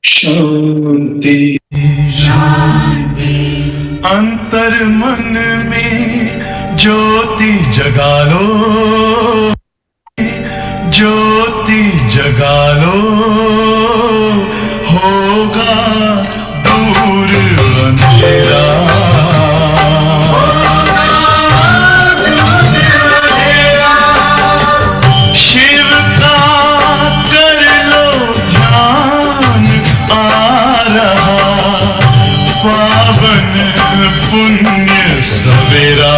शांति अंतर मन में ज्योति जगा लो, ज्योति जगा लो, होगा दूर अंधेरा। शिव का कर लो ध्यान, आ रहा पावन पुण्य सवेरा।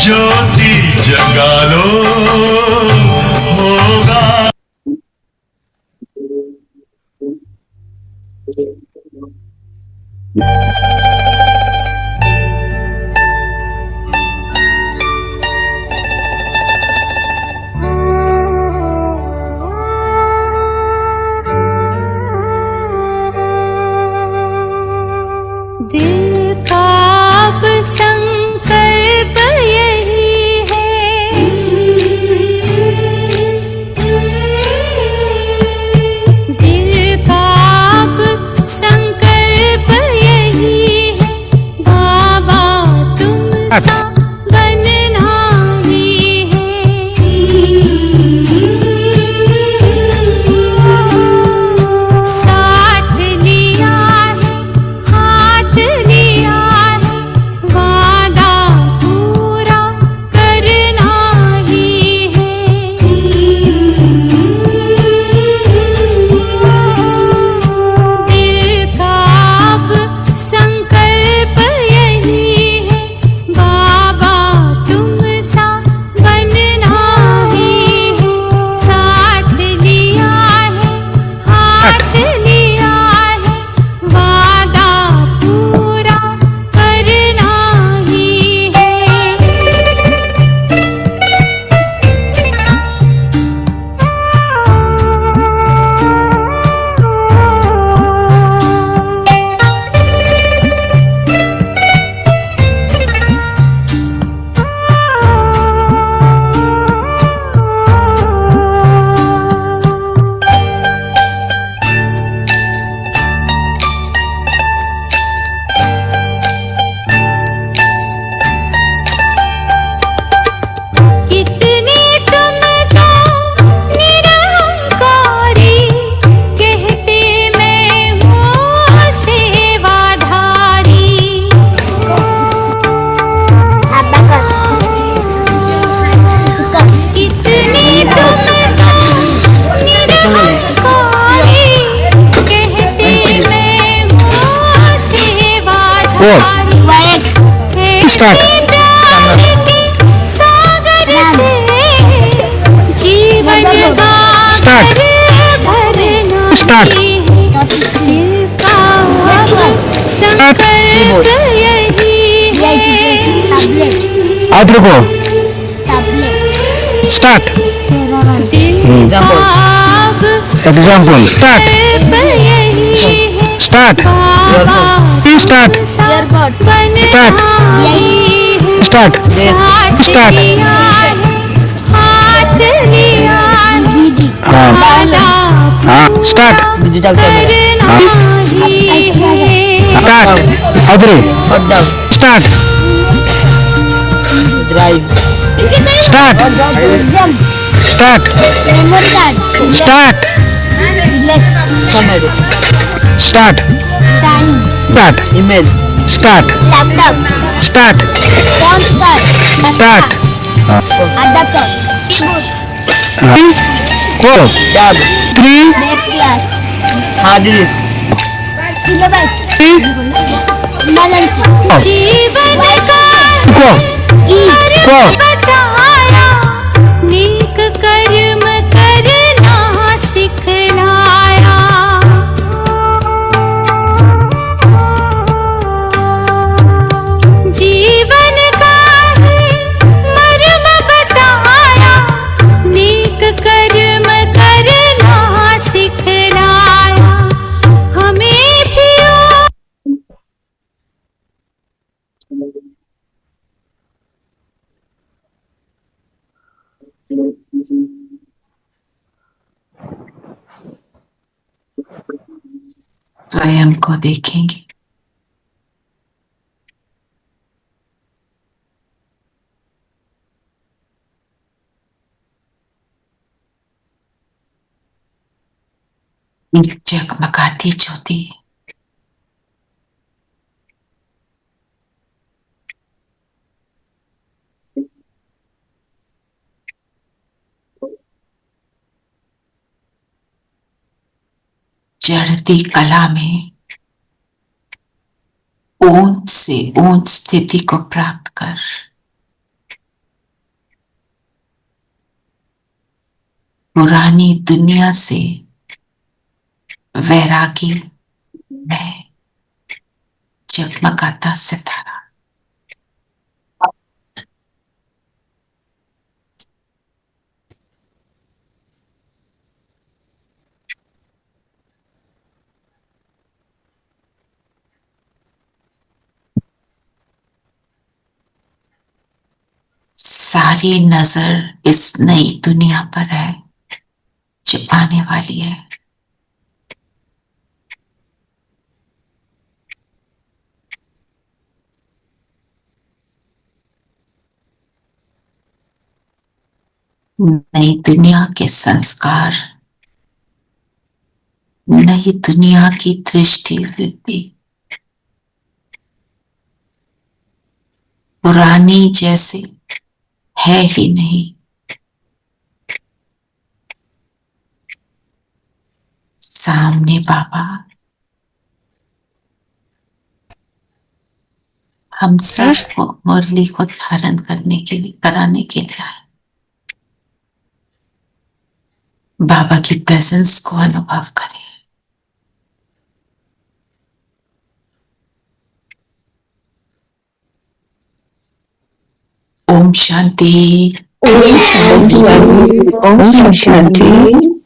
ज्योति जगा लो, होगा। दिल का अब संकल्प यही है, दिल का अब Go. Start. सागर से जीवन का Start. भरना Start. संकल्प यही है आप रुको. Start. Example. Start. Start. Start. Start. Start. Start. हाँ. Start. Digital camera Start. अदरे. Start. Drive Start. Start. Start. Comedy Start. Start. Image Start. Start. Start. Go. Tab 3. Hard disk जीवन का Go. Go. बताया नेक कर्म करना सिखलाया जीवन का है मर्म बताया नेक कर्म करना सिखलाया हमें भी स्वयं को देखेंगे। जगमगाती ज्योति जड़ती कला में ऊंच से ऊंच स्थिति को प्राप्त कर पुरानी दुनिया से वैरागी में जगमगाता सितारा। सारी नजर इस नई दुनिया पर है जो आने वाली है। नई दुनिया के संस्कार, नई दुनिया की दृष्टि वृद्धि, पुरानी जैसे है ही नहीं। सामने बाबा हम सबको मुरली को धारण करने के लिए कराने के लिए आए। बाबा की प्रेजेंस को अनुभव करें। ओम शांति। ओम शांति। ओम शांति।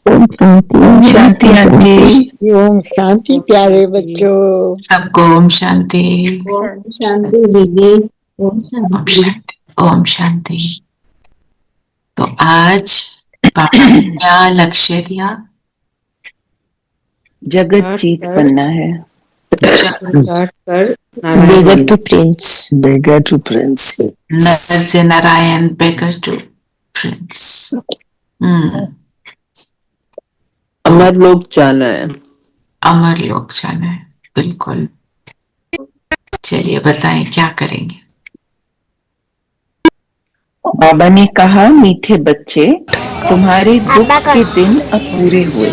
ओम शांति आंटी। ओम शांति प्यारे बच्चों। सबको ओम शांति। शांति दीदी। ओम ओम शांति। शांति। ओम शांति। तो आज बाबा ने क्या लक्ष्य दिया? जगत जीत बनना है। Beggar to prince. Beggar to prince. नर से नारायण, बेगर टू प्रिंस। अमर लोग जाना है। अमर लोग जाना है, बिल्कुल। चलिए बताएं क्या करेंगे। बाबा ने कहा, मीठे बच्चे, तुम्हारे दुख के दिन अब पूरे हुए।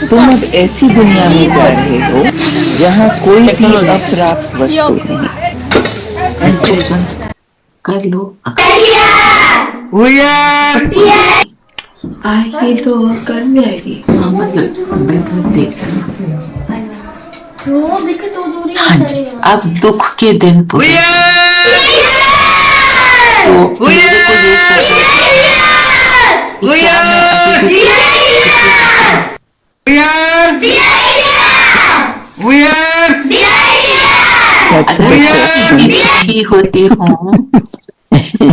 तुम अब ऐसी दुनिया में जा रहे हो यहाँ कोई भी Technology. अप्राप्त वस्तु नहीं। Just one second. कर लो। आएगी तो कर भी आएगी। हाँ मतलब बिल्कुल देख लेना। हाँ जी, अब दुख के दिन पूरे। तो मेरे को ये सोचना कि क्या मैं अभी अगर मैं दुखी होती हूँ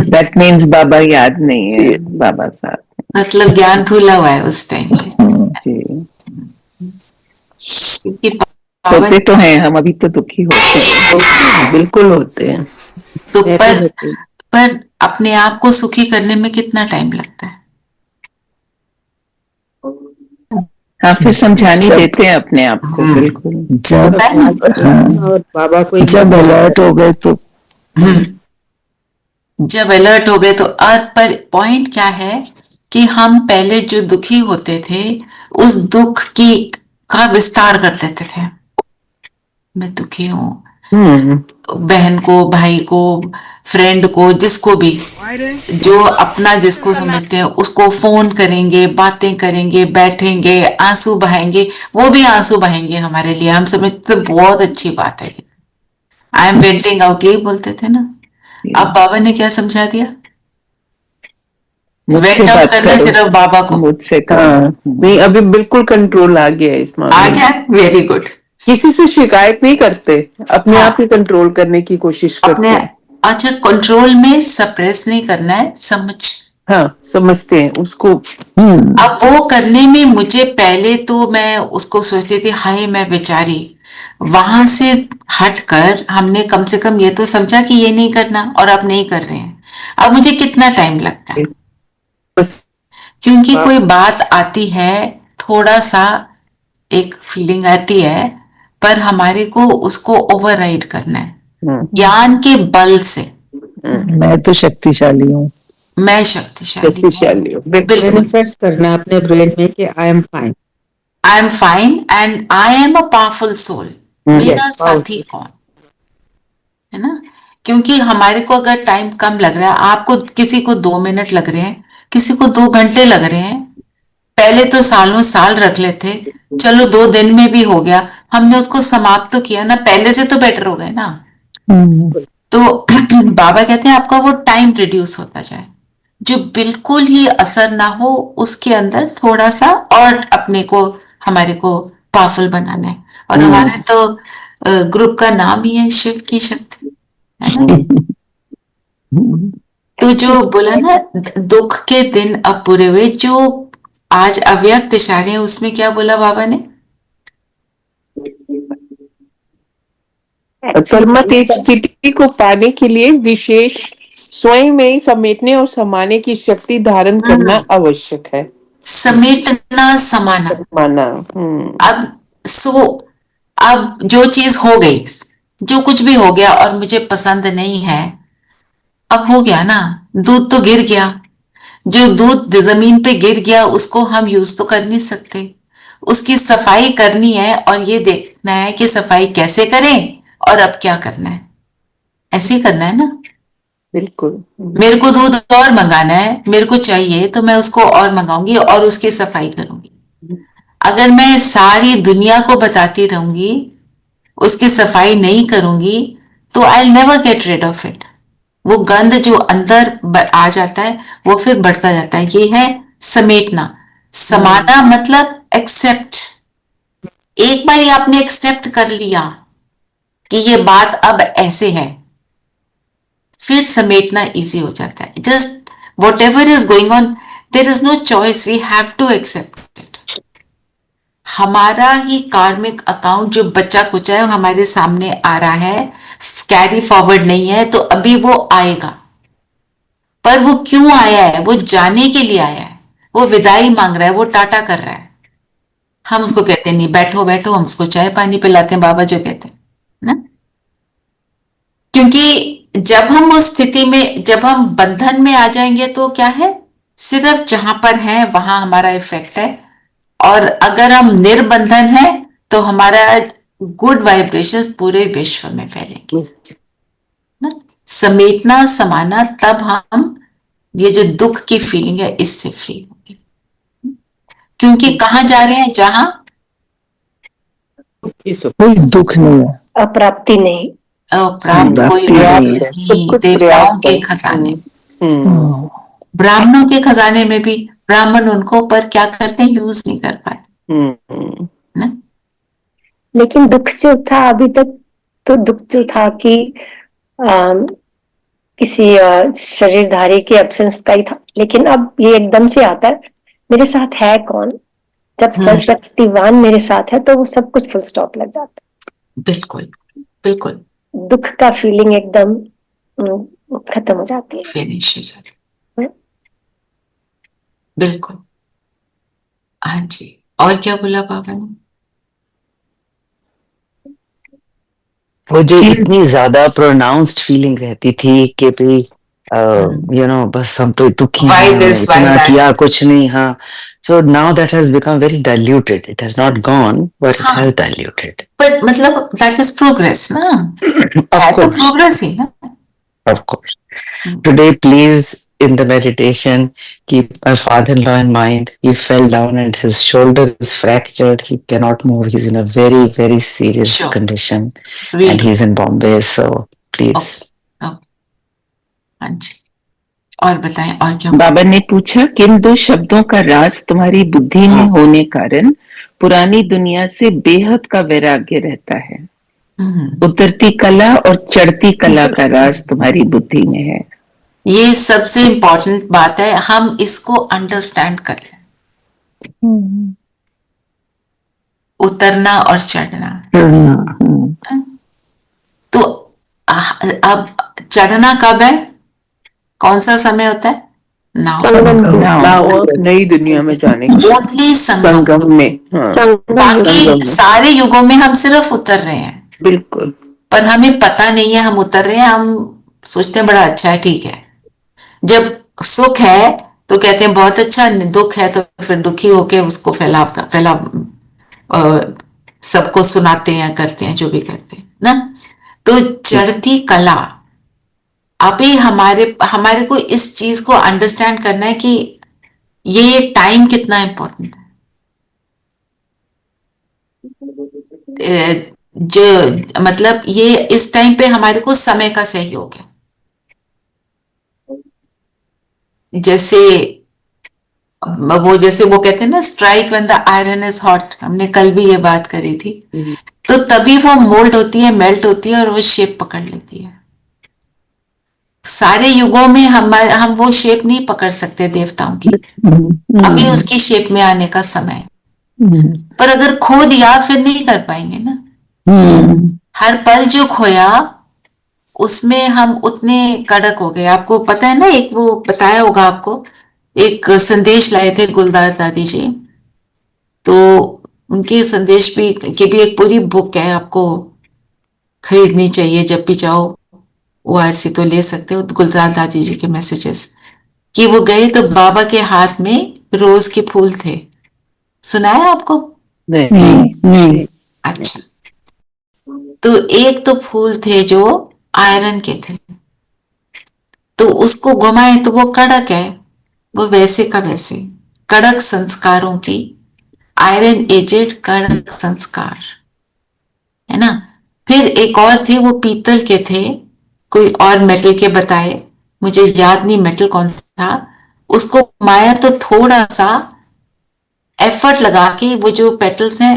दैट मीन्स बाबा याद नहीं है बाबा साहब मतलब ज्ञान भूला हुआ है उस टाइम पे। जी। क्योंकि होते तो हैं, हम अभी तो दुखी होते हैं, बिल्कुल होते हैं। तो पर अपने आप को सुखी करने में कितना टाइम लगता है? हाँ फिर समझाने देते हैं अपने आप को। बिल्कुल जब और बाबा को जब अलर्ट हो गए तो जब अलर्ट हो गए तो पर पॉइंट क्या है कि हम पहले जो दुखी होते थे उस दुख का विस्तार कर देते थे। मैं दुखी हूँ, बहन को, भाई को, फ्रेंड को, जिसको भी, जो अपना जिसको समझते हैं उसको फोन करेंगे, बातें करेंगे, बैठेंगे, आंसू बहाएंगे। वो भी आंसू बहाएंगे हमारे लिए, हम समझते बहुत अच्छी बात है। आई एम वेंटिंग आउट, यही बोलते थे ना। अब बाबा ने क्या समझा दिया? वेंट आउट करना सिर्फ बाबा को। मुझसे नहीं, अभी बिल्कुल कंट्रोल आ गया है इस आ मामले में। गया, वेरी गुड। किसी से शिकायत नहीं करते, अपने आप ही कंट्रोल करने की कोशिश करते हैं। अच्छा, कंट्रोल में सप्रेस नहीं करना है, हाँ, समझते हैं उसको। अब वो करने में मुझे पहले तो मैं उसको सोचती थी हाय मैं बेचारी, वहां से हटकर हमने कम से कम ये तो समझा कि ये नहीं करना, और अब नहीं कर रहे हैं। अब मुझे कितना टाइम लगता है, क्योंकि कोई बात आती है, थोड़ा सा एक फीलिंग आती है, पर हमारे को उसको ओवरराइड करना है ज्ञान के बल से। मैं तो शक्तिशाली हूँ। मैं शक्तिशाली हूँ, बिल्कुल। मैनिफेस्ट करना अपने ब्रेन में कि I am fine, I am fine and I am a powerful soul. मेरा साथी कौन है ना? क्योंकि हमारे को अगर टाइम कम लग रहा है, आपको किसी को 2 मिनट लग रहे हैं, किसी को 2 घंटे लग रहे हैं। पहले तो सालों साल रख लेते, चलो 2 दिन में भी हो गया, हमने उसको समाप्त तो किया ना, पहले से तो बेटर हो गए ना। तो बाबा कहते हैं आपका वो टाइम रिड्यूस होता जाए, जो बिल्कुल ही असर ना हो उसके अंदर थोड़ा सा और अपने को, हमारे को पावरफुल बनाना है। और हमारे तो ग्रुप का नाम ही है शिव की शक्ति, है ना? तो जो बोला ना दुख के दिन अब पूरे हुए, जो आज अव्यक्त इशारे हैं, उसमें क्या बोला बाबा ने? परमत एक स्थिति को पाने के लिए विशेष स्वयं में ही समेटने और समाने की शक्ति धारण करना आवश्यक है। समेटना, समाना, माना। अब जो चीज हो गई, जो कुछ भी हो गया और मुझे पसंद नहीं है, अब हो गया ना, दूध तो गिर गया। जो दूध जमीन पे गिर गया उसको हम यूज तो कर नहीं सकते, उसकी सफाई करनी है, और ये देखना है कि सफाई कैसे करें और अब क्या करना है। ऐसे ही करना है ना। बिल्कुल। मेरे को दूध और मंगाना है, मेरे को चाहिए तो मैं उसको और मंगाऊंगी और उसकी सफाई करूंगी। अगर मैं सारी दुनिया को बताती रहूंगी, उसकी सफाई नहीं करूंगी, तो I never get rid of it. वो गंध जो अंदर आ जाता है वो फिर बढ़ता जाता है। ये है समेटना। समाना मतलब एक्सेप्ट। एक बार आपने एक्सेप्ट कर लिया कि ये बात अब ऐसे है, फिर समेटना इजी हो जाता है। Just whatever is going on, there is no choice, we have to accept it. हमारा ही कार्मिक अकाउंट जो बच्चा कुचा है हमारे सामने आ रहा है, कैरी फॉरवर्ड नहीं है, तो अभी वो आएगा। पर वो क्यों आया है? वो जाने के लिए आया है, वो विदाई मांग रहा है, वो टाटा कर रहा है। हम उसको कहते हैं नहीं बैठो बैठो, हम उसको चाय पानी पिलाते हैं, बाबा जो कहते हैं ना। क्योंकि जब हम उस स्थिति में, जब हम बंधन में आ जाएंगे तो क्या है, सिर्फ जहां पर है वहां हमारा इफेक्ट है। और अगर हम निर्बंधन है तो हमारा गुड वाइब्रेशंस पूरे विश्व में फैलेंगे ना। समेटना समाना, तब हम ये जो दुख की फीलिंग है इससे फ्री होंगे, क्योंकि कहाँ जा रहे हैं जहां कोई दुख नहीं है, अप्राप्ति नहीं, प्राप्त कोई प्राप्ति वस्तु नहीं है। नहीं, देवताओं के खजाने, ब्राह्मणों के खजाने में भी ब्राह्मण उनको पर क्या करते हैं, यूज नहीं कर पाते ना। लेकिन दुख जो था अभी तक, तो दुख जो था कि किसी शरीरधारी के एब्सेंस का ही था, लेकिन अब ये एकदम से आता है, मेरे साथ है कौन। जब सर्वशक्तिवान मेरे साथ है तो वो सब कुछ फुल स्टॉप लग जाता है। बिल्कुल बिल्कुल, दुख का फीलिंग एकदम खत्म हो जाती है, फिनिश हो जाती है। बिल्कुल, हाँ जी। और क्या बोला बाबा ने? वो जो इतनी ज्यादा प्रोनाउंस्ड फीलिंग रहती थी कि भाई बस हम तो दुखी Why हैं, this, why इतना that? किया कुछ नहीं। हाँ, so now that has become very diluted. It has not gone, but it has diluted. पर मतलब that is progress ना, Of है तो course, प्रोग्रेस ही ना। of course. Today, please, in the meditation, keep my father-in-law in mind. He fell down and his shoulder is fractured. He cannot move. He's in a very, very serious Sure. condition, Will and do. he's in Bombay. So please. हाँ जी, और बताएं और क्या? बाबा ने पूछा, किन दो शब्दों का राज तुम्हारी बुद्धि में होने कारण पुरानी दुनिया से बेहद का वैराग्य रहता है? उतरती कला और चढ़ती कला का राज तुम्हारी बुद्धि में है। ये सबसे इंपॉर्टेंट बात है, हम इसको अंडरस्टैंड कर लें। उतरना और चढ़ना। तो अब चढ़ना कब है, कौन सा समय होता है? नई दुनिया में जाने के ओनली संगम में। बाकी सारे युगों में हम सिर्फ उतर रहे हैं, बिल्कुल, पर हमें पता नहीं है हम उतर रहे हैं। हम सोचते हैं बड़ा अच्छा है, ठीक है। जब सुख है तो कहते हैं बहुत अच्छा, दुख है तो फिर दुखी होके उसको फैलाव सबको सुनाते हैं, करते हैं जो भी करते हैं ना। तो चढ़ती कला, अभी हमारे को इस चीज को अंडरस्टैंड करना है कि ये टाइम कितना इंपॉर्टेंट है। जो मतलब ये इस टाइम पे हमारे को समय का सहयोग है। जैसे वो कहते हैं ना, strike when the iron is hot, हमने कल भी ये बात करी थी। तो तभी वो मोल्ड होती है, मेल्ट होती है और वो शेप पकड़ लेती है। सारे युगों में हम वो शेप नहीं पकड़ सकते देवताओं की, अभी उसकी शेप में आने का समय है। पर अगर खो दिया फिर नहीं कर पाएंगे ना। हर पल जो खोया उसमें हम उतने कड़क हो गए। आपको पता है ना, एक वो बताया होगा आपको, एक संदेश लाए थे गुलजार दादी जी, तो उनके संदेश भी एक पूरी बुक है, आपको खरीदनी चाहिए। जब भी जाओ ORC तो ले सकते हो, गुलजार दादी जी के मैसेजेस। कि वो गए तो बाबा के हाथ में रोज के फूल थे। सुनाया आपको? नहीं। अच्छा, तो एक तो फूल थे जो आयरन के थे, तो उसको घुमाए तो वो कड़क है, वो वैसे का वैसे कड़क संस्कारों की, आयरन एजेड कड़क संस्कार है ना। फिर एक और थे, वो पीतल के थे, कोई और मेटल के बताए, मुझे याद नहीं मेटल कौन सा था। उसको घुमाया तो थोड़ा सा एफर्ट लगा के वो जो पेटल्स हैं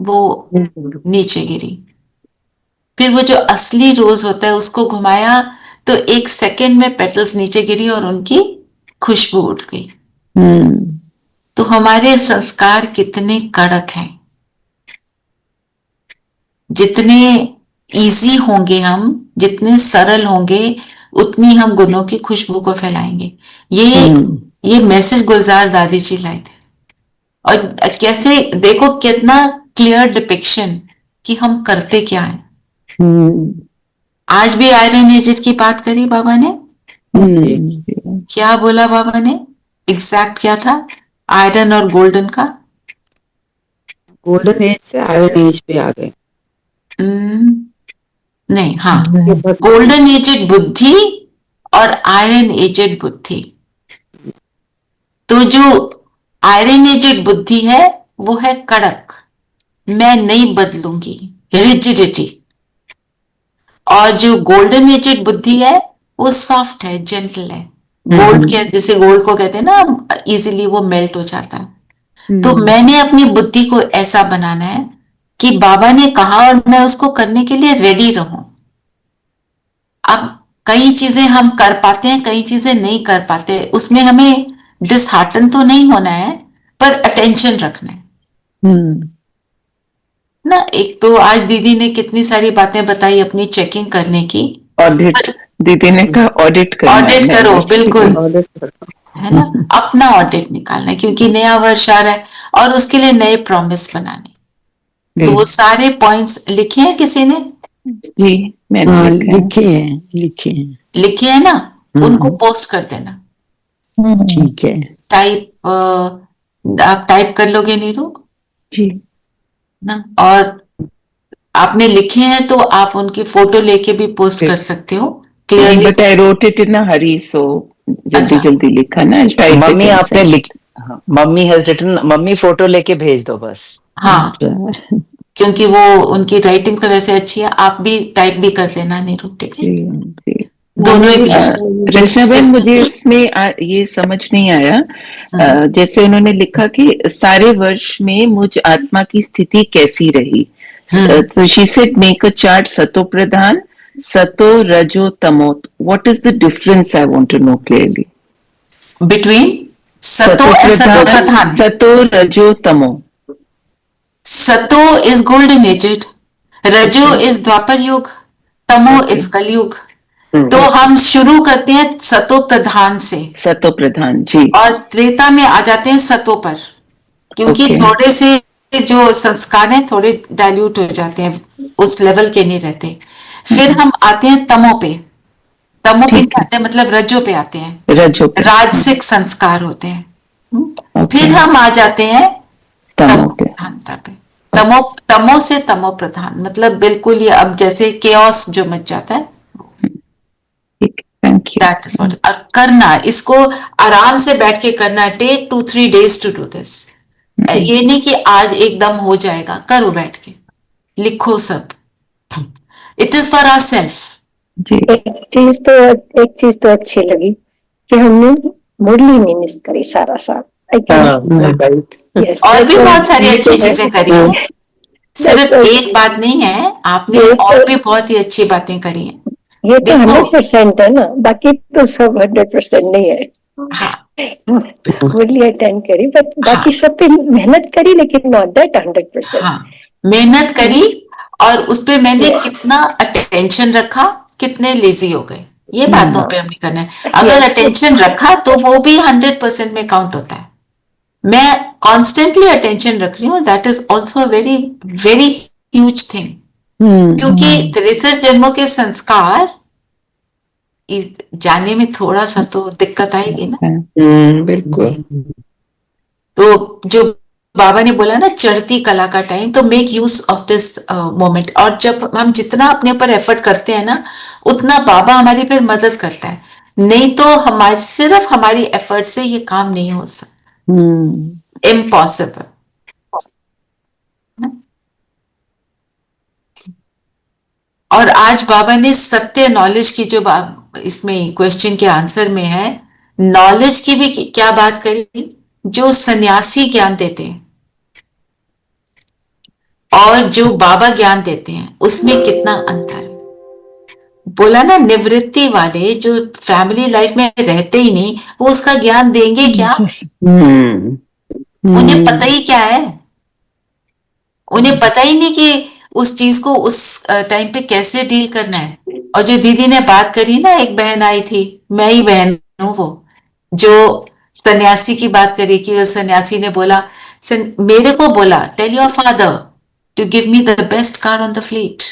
वो नीचे गिरी। फिर वो जो असली रोज होता है उसको घुमाया तो 1 सेकेंड में पेटल्स नीचे गिरी और उनकी खुशबू उठ गई। तो हमारे संस्कार कितने कड़क हैं। जितने इजी होंगे हम, जितने सरल होंगे, उतनी हम गुणों की खुशबू को फैलाएंगे। ये मैसेज गुलजार दादी जी लाए थे। और कैसे देखो कितना क्लियर डिपिक्शन कि हम करते क्या हैं। आज भी आयरन एजेड की बात करी बाबा ने। क्या बोला बाबा ने? एग्जैक्ट क्या था आयरन और गोल्डन का? गोल्डन एज से आयरन एज पे आ गए। नहीं, हाँ, ये बस गोल्डन एजेड बुद्धि और आयरन एजेड बुद्धि। तो जो आयरन एजेड बुद्धि है वो है कड़क, मैं नहीं बदलूंगी, रिजिडिटी। और जो गोल्डन एजेड बुद्धि है वो सॉफ्ट है, जेंटल है। गोल्ड के जैसे गोल्ड को कहते हैं ना, इजीली वो मेल्ट हो जाता है। तो मैंने अपनी बुद्धि को ऐसा बनाना है कि बाबा ने कहा और मैं उसको करने के लिए रेडी रहूं। अब कई चीजें हम कर पाते हैं, कई चीजें नहीं कर पाते, उसमें हमें डिसहार्टन तो नहीं होना है, पर अटेंशन रखना है ना। एक तो आज दीदी ने कितनी सारी बातें बताई अपनी चेकिंग करने की। ऑडिट, दीदी ने कहा ऑडिट करो, ऑडिट करो, बिल्कुल, ऑडिट करता हूँ। है ना, अपना ऑडिट निकालना है, क्योंकि नया वर्ष आ रहा है और उसके लिए नए प्रॉमिस बनाने। तो वो सारे पॉइंट्स लिखे हैं किसी ने? जी मैंने लिखे है ना, उनको पोस्ट कर देना। ठीक है। टाइप आप टाइप कर लोगे नीरू? जी ना, और आपने लिखे हैं तो आप उनकी फोटो लेके भी पोस्ट कर सकते हो clearly. But I wrote it in a hurry, so जल्दी जल्दी लिखा ना। मम्मी आपने mummy has written, mummy photo लेके भेज दो बस। हाँ, क्योंकि वो उनकी राइटिंग तो वैसे अच्छी है, आप भी टाइप भी कर देना नीरू, ठीक है? दोनों ही रचनाबेन, मुझे इसमें ये समझ नहीं आया, जैसे उन्होंने लिखा कि सारे वर्ष में मुझ आत्मा की स्थिति कैसी रही। तो she said make a chart, सतो प्रधान, सतो रजो तमो। What is the difference? I want to know clearly between सतो एंड सतो प्रधान। सतो रजो तमो। सतो इज गोल्डन एजेड, रजो इज द्वापर युग, तमो इज कलयुग। तो हम शुरू करते हैं सतो प्रधान से, सतो प्रधान जी, और त्रेता में आ जाते हैं सतो पर, क्योंकि थोड़े से जो संस्कार हैं थोड़े डाइल्यूट हो जाते हैं, उस लेवल के नहीं रहते। फिर हम आते हैं तमो पे। तमो पे आते हैं मतलब रजो पे आते हैं, रजो पे राजसिक संस्कार होते हैं। फिर हम आ जाते हैं तमो प्रधानता पे। तमो से तमो प्रधान मतलब बिल्कुल ये अब जैसे केओस जो मच जाता है, दैट इज व्हाट। और करना इसको आराम से बैठ के करना है। Take 2-3 days to do this. ये नहीं कि आज एकदम हो जाएगा, करो बैठ के, लिखो सब। It is for ourselves. एक चीज तो अच्छी लगी कि हमने मुरली नहीं मिस करी सारा साल। और भी बहुत सारी अच्छी चीजें करी हैं, सिर्फ एक बात नहीं है, आपने और भी बहुत ही अच्छी बातें करी हैं। ये तो 100% है ना, बाकी तो सब 100% नहीं है। हाँ, मुरली अटेंड करी, बट बाकी सब पे मेहनत करी, लेकिन नॉट दैट 100%। हाँ, मेहनत करी और उस पे मैंने कितना अटेंशन रखा, कितने लेजी हो गए, ये बातों पे हमें करना है। अगर अटेंशन रखा तो वो भी 100% में काउंट होता है। मैं कॉन्स्टेंटली अटेंशन रख रही हूँ, that is also very very huge thing. क्योंकि 63 जन्मों के संस्कार जाने में थोड़ा सा तो दिक्कत आएगी ना। बिल्कुल। तो जो बाबा ने बोला ना चढ़ती कला का टाइम, तो make use of this moment. और जब हम जितना अपने ऊपर एफर्ट करते हैं ना, उतना बाबा हमारी फिर मदद करता है। नहीं तो हमारी सिर्फ हमारी एफर्ट से ये काम नहीं हो सकता, इम्पॉसिबल। और आज बाबा ने सत्य नॉलेज की जो इसमें क्वेश्चन के आंसर में है, नॉलेज की भी क्या बात करी, जो सन्यासी ज्ञान देते हैं और जो बाबा ज्ञान देते हैं उसमें कितना अंतर है। बोला ना, निवृत्ति वाले जो फैमिली लाइफ में रहते ही नहीं, वो उसका ज्ञान देंगे क्या? उन्हें पता ही क्या है, उन्हें पता ही नहीं कि उस चीज को उस टाइम पे कैसे डील करना है। और जो दीदी ने बात करी ना, एक बहन आई थी, मैं ही बहन हूँ वो, जो सन्यासी की बात करी कि उस सन्यासी ने बोला, मेरे को बोला tell your father to give me the best car on the fleet.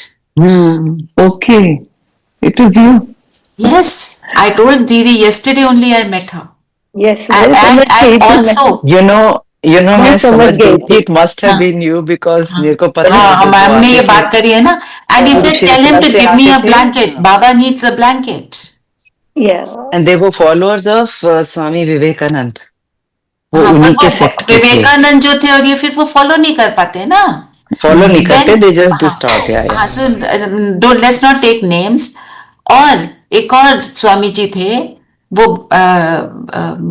Okay, it is you. Yes, I told Didi yesterday only I met her. Yes, and also, You know, You know, मैं मैं समझ समझ गई गई थी। थी it must have हाँ। been you because हाँ मेरे को पता हाँ, है वो हमने ये आते बात थे करी है ना, and he said tell him Kurukshetra to say give me आते अ थे blanket, Baba needs a blanket. and they were followers of Swami Vivekanand. वो हाँ, पर उन्हीं के वो सेक्ट के थे, विवेकानंद जो थे, और ये फिर वो फॉलो नहीं कर पाते ना, फॉलो नहीं करते, देन they just हाँ distort, yeah. हाँ, so don't, let's not take names. और एक और स्वामी जी थे, वो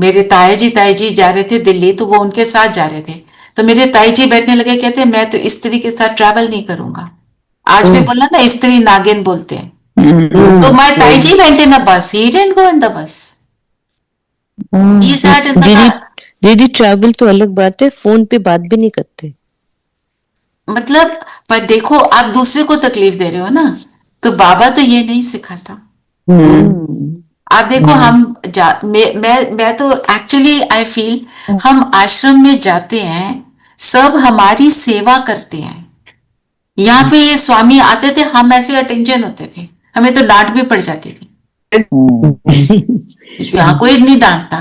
मेरे ताई जी जा रहे थे दिल्ली, तो वो उनके साथ जा रहे थे, तो मेरे ताई जी बैठने लगे, कहते मैं तो स्त्री के साथ ट्रैवल नहीं करूंगा। आज भी बोला ना, स्त्री नागिन बोलते हैं, तो माय ताई जी वेंट इन अ बस, he didn't go in the bus, he sat in the दीदी कार। दीदी ट्रैवल तो अलग बात है, फोन पे बात भी नहीं करते। मतलब, पर देखो आप दूसरे को तकलीफ दे रहे हो ना, तो बाबा तो ये नहीं सिखाता। आप देखो, हम मैं तो एक्चुअली आई फील, हम आश्रम में जाते हैं, सब हमारी सेवा करते हैं। यहाँ पे ये स्वामी आते थे, हम ऐसे अटेंशन होते थे, हमें तो डांट भी पड़ जाती थी। यहाँ कोई नहीं डांटता,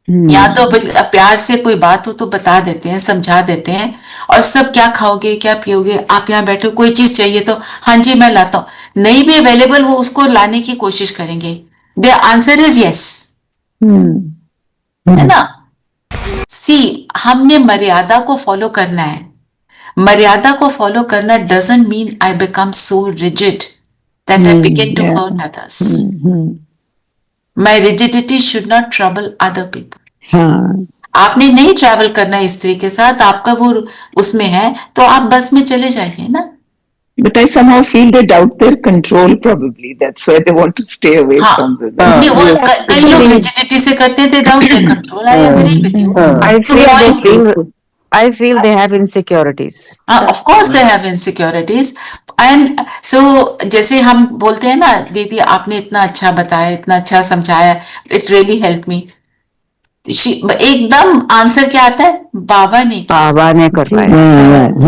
यहाँ तो प्यार से कोई बात हो तो बता देते हैं, समझा देते हैं, और सब क्या खाओगे क्या पियोगे, आप यहाँ बैठो, कोई चीज चाहिए तो हाँ जी मैं लाता हूँ, नहीं भी अवेलेबल वो उसको लाने की कोशिश करेंगे। द आंसर इज यस, है ना। सी, हमने मर्यादा को फॉलो करना है। मर्यादा को फॉलो करना doesn't mean I become so rigid that I begin to hurt others. My rigidity should not trouble other people. आपने नहीं ट्रैवल करना स्त्री के साथ, आपका वो उसमें है, तो आप बस में चले जाइए ना। But I somehow feel they doubt their control. Probably that's why they want to stay away हाँ, from the. नहीं, वो कई लोग रिजिडिटी से करते हैं, they doubt their control. I agree with you. I feel they have insecurities. Of course they have insecurities. And so जैसे हम बोलते हैं ना, दीदी आपने इतना अच्छा बताया, इतना अच्छा समझाया, it really helped me. एकदम आंसर क्या आता है, बाबा ने किया, बाबा ने कर पाया।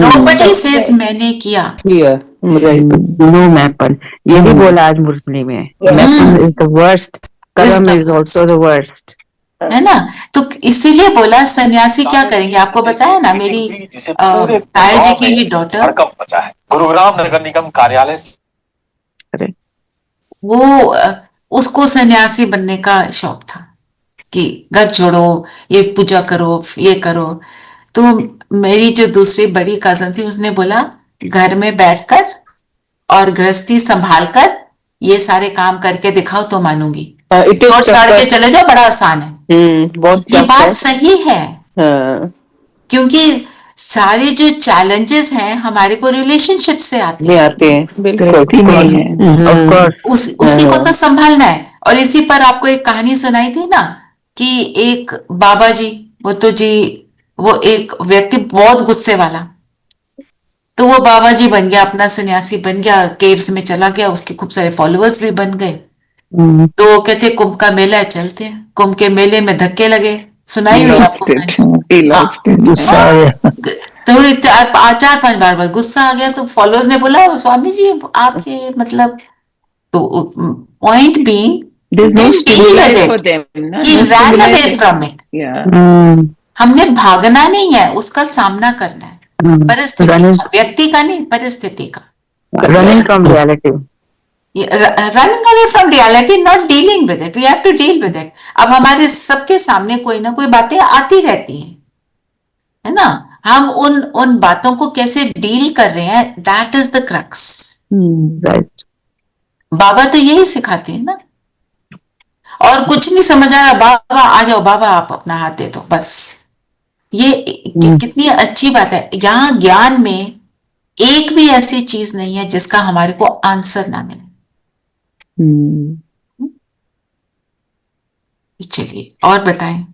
nobody says मैंने किया। नो मैपन, ये भी बोला आज मुरली में, मैपन इज द वर्स्ट, कर्म इज आल्सो द वर्स्ट, है ना। तो इसीलिए बोला सन्यासी क्या करेंगे, आपको बताया ना, मेरी ताया जी की ही डॉटर, गुरुग्राम नगर निगम कार्यालय, वो उसको सन्यासी बनने का शौक था कि घर छोड़ो, ये पूजा करो, ये करो। तो मेरी जो दूसरी बड़ी कजन थी, उसने बोला घर में बैठकर और गृहस्थी संभाल कर ये सारे काम करके दिखाओ तो मानूंगी, छोड़ छाड़ के चले जाओ बड़ा आसान है। ये बात सही है, क्योंकि सारे जो चैलेंजेस हैं हमारे को रिलेशनशिप से आते हैं, उसी को तो संभालना है। और इसी पर आपको एक कहानी सुनाई थी ना, कि एक बाबा जी, वो एक व्यक्ति बहुत गुस्से वाला, तो वो बाबा जी बन गया, अपना सन्यासी बन गया, केव्स में चला गया, उसके खूब सारे फॉलोअर्स भी बन गए। तो कहते कुंभ का मेला है, चलते हैं। कुंभ के मेले में धक्के लगे, सुनाई हुई आपको थोड़ी 4-5 बार बस गुस्सा आ गया। तो फॉलोअर्स ने बोला स्वामी जी आप ये मतलब, तो पॉइंट बीइंग हमने भागना नहीं है, उसका सामना करना है, परिस्थिति का, व्यक्ति का नहीं, परिस्थिति का। Running from reality, running away from reality, not dealing with it. We have to deal with it. अब हमारे सबके सामने कोई ना कोई बातें आती रहती हैं, है ना। हम उन बातों को कैसे डील कर रहे हैं, that is the crux. Right. बाबा तो यही सिखाते हैं ना। और कुछ नहीं समझ आ रहा, बाबा आ जाओ, बाबा आप अपना हाथ दे दो, बस। ये कितनी अच्छी बात है। यहाँ ज्ञान में एक भी ऐसी चीज नहीं है जिसका हमारे को आंसर ना मिले। चलिए और बताएं,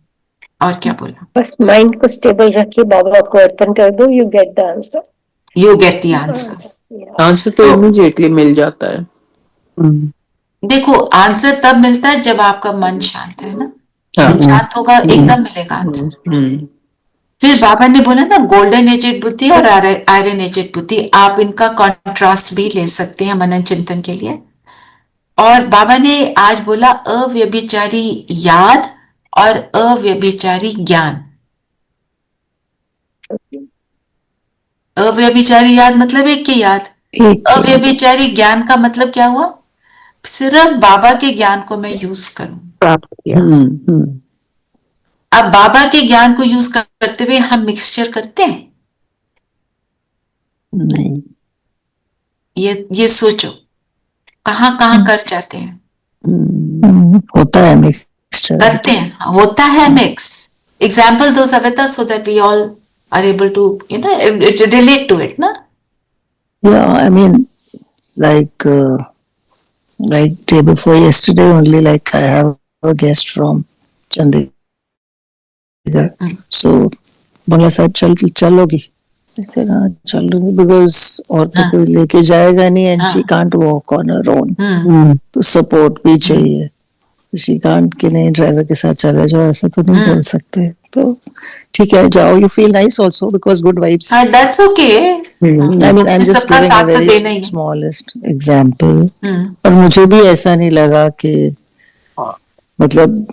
और क्या बोला। बस माइंड को स्टेबल रखिए, बाबा को अर्पण कर दो, you get the answer, you get the answer. Answer तो इमीडिएटली मिल जाता है। देखो आंसर तब मिलता है जब आपका मन शांत है ना, मन शांत होगा एकदम मिलेगा आंसर। फिर बाबा ने बोला ना, गोल्डन एजेड बुद्धि और आयरन एजेड बुद्धि, आप इनका कॉन्ट्रास्ट भी ले सकते हैं मनन चिंतन के लिए। और बाबा ने आज बोला अव्यभिचारी याद और अव्यभिचारी ज्ञान। अव्यभिचारी याद मतलब एक की याद। अव्यभिचारी ज्ञान का मतलब क्या हुआ? सिर्फ बाबा के ज्ञान को मैं यूज करूं, प्राप्त किया। अब बाबा के ज्ञान को यूज करते हुए हम मिक्सचर करते हैं? नहीं। ये सोचो, कहाँ कहाँ कर जाते हैं? होता है मिक्सचर, करते हैं, होता है मिक्स। एग्जाम्पल दो Savita, so that we all are able to relate to it, ना? Yeah, I mean, like day before yesterday only, like I have a guest from Chandigarh. So बोला सर चलोगी? ऐसे कहा चल लूंगी, बिकॉज और तो कोई लेके जाएगा नहीं, and she can't walk on her own, तो सपोर्ट भी चाहिए। शी कांट कि नहीं ड्राइवर के साथ चले जाओ, ऐसा तो नहीं बोल सकते। तो ठीक है जाओ, you feel nice also because good vibes. That's okay. I mean I am just giving a very smallest example. पर मुझे भी ऐसा नहीं लगा कि मतलब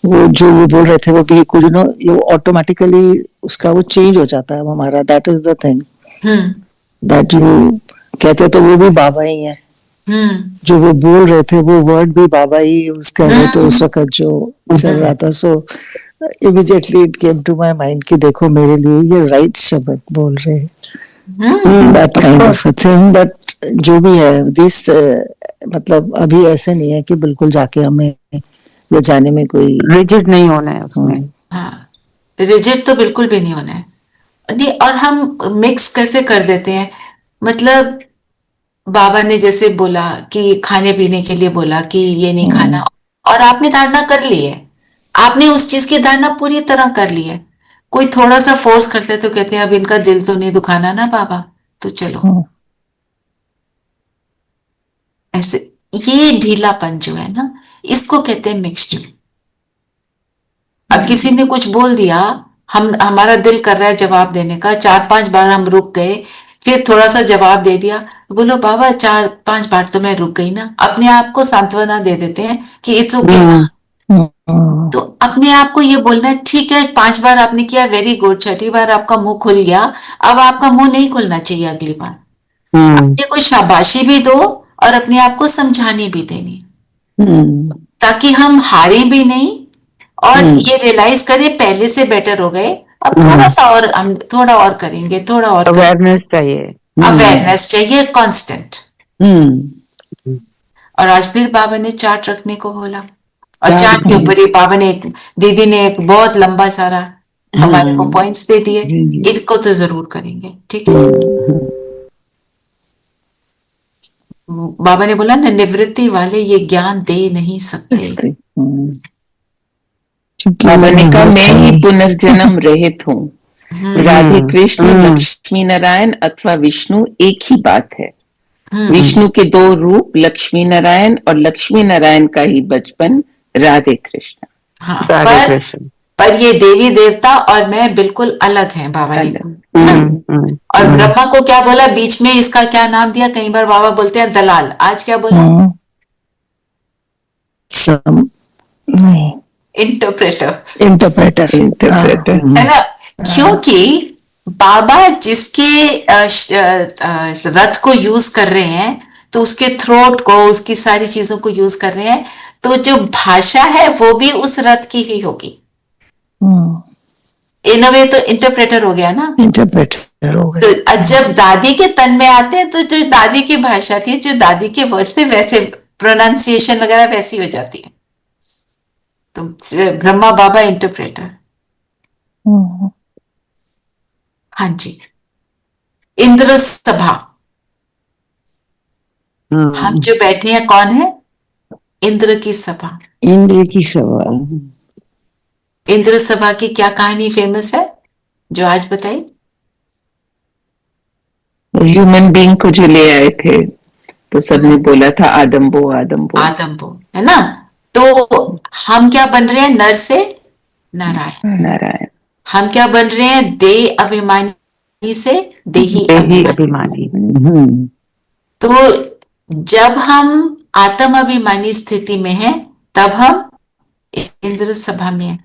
वो जो वो बोल रहे थे वो भी कुछ ये ऑटोमेटिकली उसका वो चेंज हो जाता है हमारा। That is the thing that you कहते तो वो भी बाबा ही है। जो वो बोल रहे थे वो वर्ड भी बाबा ही यूज कर रहे थे उस वक्त जो चल रहा था। So immediately it came to my mind कि देखो मेरे लिए ये राइट शब्द बोल रहे हैं, that kind of a thing. But जो भी है दिस मतलब अभी ऐसे नहीं है कि बिल्कुल जाके हमें ले जाने में कोई रिजिड नहीं होना है उसमें। हाँ, रिजिड तो बिल्कुल भी नहीं होना है। नहीं, और हम मिक्स कैसे कर देते हैं? मतलब बाबा ने जैसे बोला कि खाने पीने के लिए बोला कि ये नहीं खाना, और आपने धारणा कर ली है, आपने उस चीज की धारणा पूरी तरह कर ली है। कोई थोड़ा सा फोर्स करते तो कहते हैं अब इनका दिल तो नहीं दुखाना ना बाबा, तो चलो। ऐसे ये ढीलापन जो है ना, इसको कहते हैं मिक्सचर। अब किसी ने कुछ बोल दिया, हमारा दिल कर रहा है जवाब देने का, 4-5 बार हम रुक गए, फिर थोड़ा सा जवाब दे दिया, बोलो बाबा 4-5 बार तो मैं रुक गई ना। अपने आप को सांत्वना दे देते हैं कि इट्स ओके ना। तो अपने आप को ये बोलना है ठीक है, 5 बार आपने किया, वेरी गुड, 6ठी बार आपका मुंह खुल गया, अब आपका मुंह नहीं खुलना चाहिए अगली बार। अपने को शाबाशी भी दो और अपने आप को समझानी भी देनी, ताकि हम हारे भी नहीं और ये रियलाइज करें पहले से बेटर हो गए, अब थोड़ा सा और हम थोड़ा और करेंगे, थोड़ा और अवेयरनेस चाहिए, अवेयरनेस चाहिए कांस्टेंट। और आज फिर बाबा ने चार्ट रखने को बोला, और चार्ट के ऊपर ही बाबा ने दीदी ने एक बहुत लंबा सारा हमारे को पॉइंट्स दे दिए, इसको तो जरूर करेंगे, ठीक है। बाबा ने बोला ना, निवृत्ति वाले ये ज्ञान दे नहीं सकते। बाबा ने कहा मैं ही पुनर्जन्म रहित हूँ। राधे कृष्ण, लक्ष्मी नारायण अथवा विष्णु एक ही बात है। विष्णु के 2 रूप लक्ष्मी नारायण, और लक्ष्मी नारायण का ही बचपन राधे कृष्ण। हाँ, पर ये देवी देवता और मैं बिल्कुल अलग हैं बाबा ने। और ब्रह्मा को क्या बोला बीच में, इसका क्या नाम दिया? कई बार बाबा बोलते हैं दलाल, आज क्या बोला? नहीं, इंटरप्रेटर है ना। क्योंकि बाबा जिसके रथ को यूज कर रहे हैं, तो उसके थ्रोट को, उसकी सारी चीजों को यूज कर रहे हैं, तो जो भाषा है वो भी उस रथ की ही होगी। इन अ वे तो इंटरप्रेटर हो गया ना, इंटरप्रेटर हो गया। तो जब दादी के तन में आते हैं तो जो दादी की भाषा थी, जो दादी के वर्ड्स थे, वैसे प्रोनाउंसिएशन वगैरह वैसी हो जाती है। तो ब्रह्मा बाबा इंटरप्रेटर। हाँ जी। इंद्र सभा, हम जो बैठे हैं कौन है? इंद्र की सभा। इंद्र की सभा। इंद्र सभा की क्या कहानी फेमस है जो आज बताई? ह्यूमन बीइंग को जो ले आए थे, तो सबने बोला था आदम्बो आदम्बो आदम्बो, है ना। तो हम क्या बन रहे हैं? नर से नारायण। नारायण। हम क्या बन रहे हैं? दे अभिमानी से देही अभिमानी। तो जब हम आत्म अभिमानी स्थिति में हैं, तब हम इंद्र सभा में हैं।